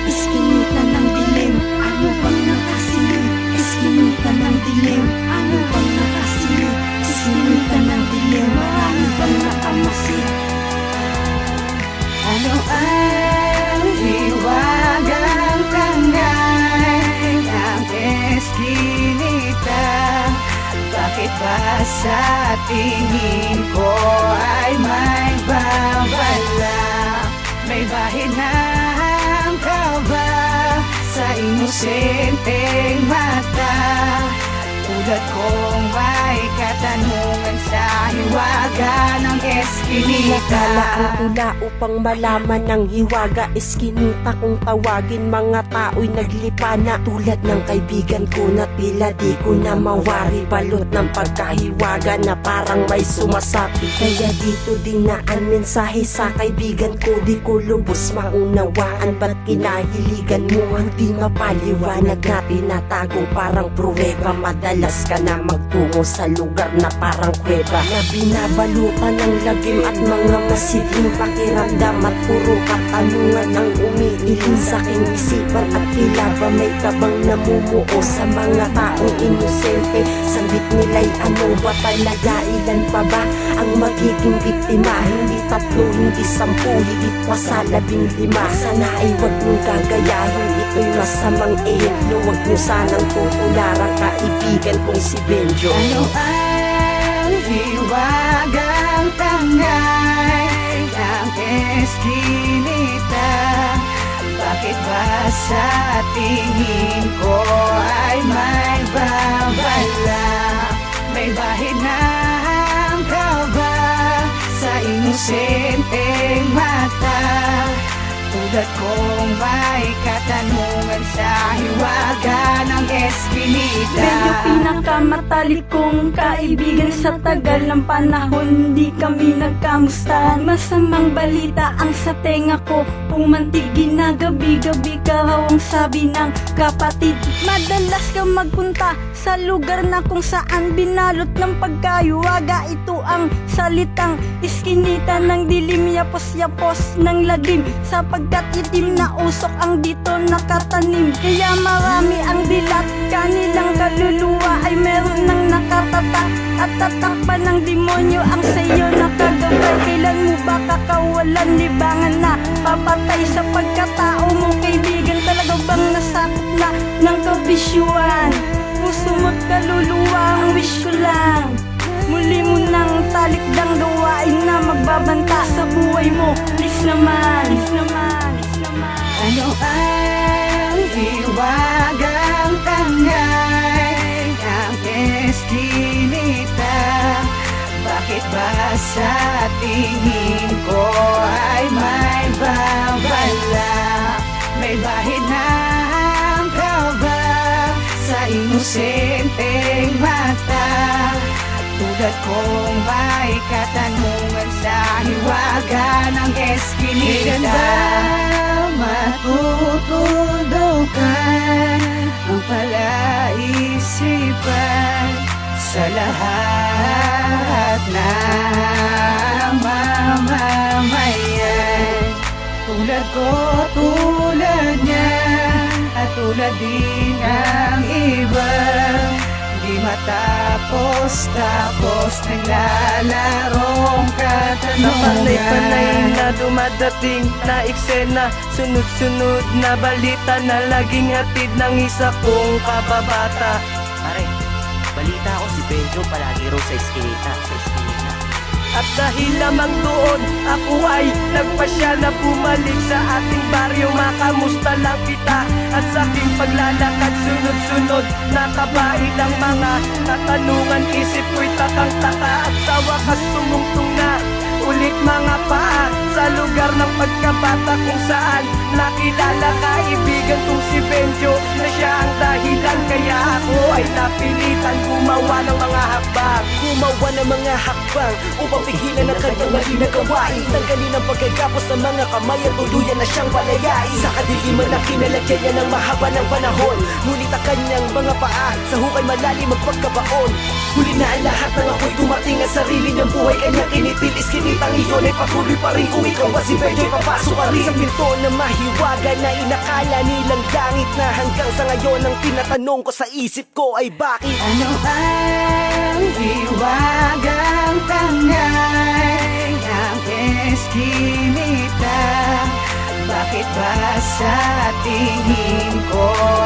Iskinita ng dilim, ano bang nakasilip? Iskinita ng dilim, ano bang nakasilip? Iskinita ng dilim, marami bang nakamasid? Ano ang hiwagang tangay ng eskinita? Bakit ba sa tingin ko ay may babala? May bahinang ka ba sa inosenteng mata? Tulad kong may katanungan sa hiwaga ng eskinita. Pinagdala ang tula upang malaman ng hiwaga eskinita. Kung tawagin mga tao'y naglipa na, tulad ng kaibigan ko na tila di ko na mawari. Balot ng pagkahiwaga na parang may sumasapi. Kaya dito dinaan mensahe sa kaibigan ko. Di ko lubos maunawaan ba't kinahiligan mo. Hindi mapaliwanag na tinatagong parang pruweba. Madalas ka na magtungo sa lugar na parang kuweba, na binabalutan ng lagim at mga masidling pakiramdam. At puro katanungan ang umiiling sa aking isipan. At tila ba may kabang namumuo sa mga taong inosente? Sambit nila'y ano ba talaga? Ilan pa ba ang magiging biktima? Hindi 3, hindi 10, higit pa sa 15. Sana ay wag niyong gagayahin, ito'y masamang ehemplo. Wag niyo sanang popularang kaibigan kong si Benjo. Ano ang hiwagang tangay ng eskinita? Bakit ba sa tingin ko ay may babala? May bahinang ka ba sa inosenteng mata? Tulad kong may katanungan sa hiwaga ng eskinita. Medyo pinakamatalik kong kaibigan sa tagal ng panahon. Di kami nagkamustahan. Masamang balita ang sa tenga ko. Pumantig ginagabi-gabi ka raw ang sabi ng kapatid. Madalas ka magpunta sa lugar na kung saan binalot ng pagkayuwaga. Ito ang salitang iskinita ng dilim, yapos-yapos ng lagim. Sapagkat itim na usok ang dito nakatanim. Kaya marami ang dilat, kanilang kaluluwa ay meron ng nakatatak. At tatakpan ng demonyo ang sayo nakagaway. Kailan mo ba kakawalan, libangan na papatay sa pagkatao mo? Kaibigan, talaga bang nasakop na ng kabisyuan? Puso mo't kaluluwa ang wish ko lang. Muli mo nang talikdang gawain na magbabanta sa buhay mo. Please naman, please naman, please naman. Ano ang hiwagang tangay ng eskinita? Bakit ba sa tingin ko ay may babala? May bahinang ka ba sa inosenteng mata? Tulad kong may katanungan sa hiwaga ng eskinita. Matutudukan ang palaisipan sa lahat ng mamamayan. Tulad ko, tulad niya, at tulad din ng iba. Di matapos naglalarong katanungan. Sa panay-panay na dumadating na eksena, sunod-sunod na balita na laging hatid ng isa kong kababata. Pare, balita ako si Benjo palagi raw sa eskinita. At dahil lamang doon, ako ay nagpasya na bumalik sa ating baryo. Makamusta lang kita at sa aking paglalakad sunod-sunod natabain ang mga katanungan. Isip ko'y takang-taka at sa wakas tumungtong na ulit mga paa sa lugar ng pagkabata kung saan nakilala kaibigan kong si Benjo na siya ang dahilan kaya ako ay napilitan gumawa ng mga hakbang. Gumawa ng mga hakbang upang pigilan ang kanyang mali na gawain. Tanggalin ang pagkagapos ng mga kamay at tuluyan na siyang palayain. Sa kadiliman na kinalagyan niya ng mahaba ng panahon, ngunit ang kanyang mga paa sa hukay malalim magpagkabaon. Huli na ang lahat ng ako'y dumating ang sarili niyang buhay kanyang kinitil. Iskinitang iyon ngayon ay patuloy pa rin. Kung ikaw ba si Benjo ay papasok ka rin sa pinto na mahiwaga na inakala nilang langit na hanggang sa ngayon ang tinatanong ko sa isip ko ay bakit? Ano ang hiwagang tangay ng eskinita? Bakit ba sa tingin ko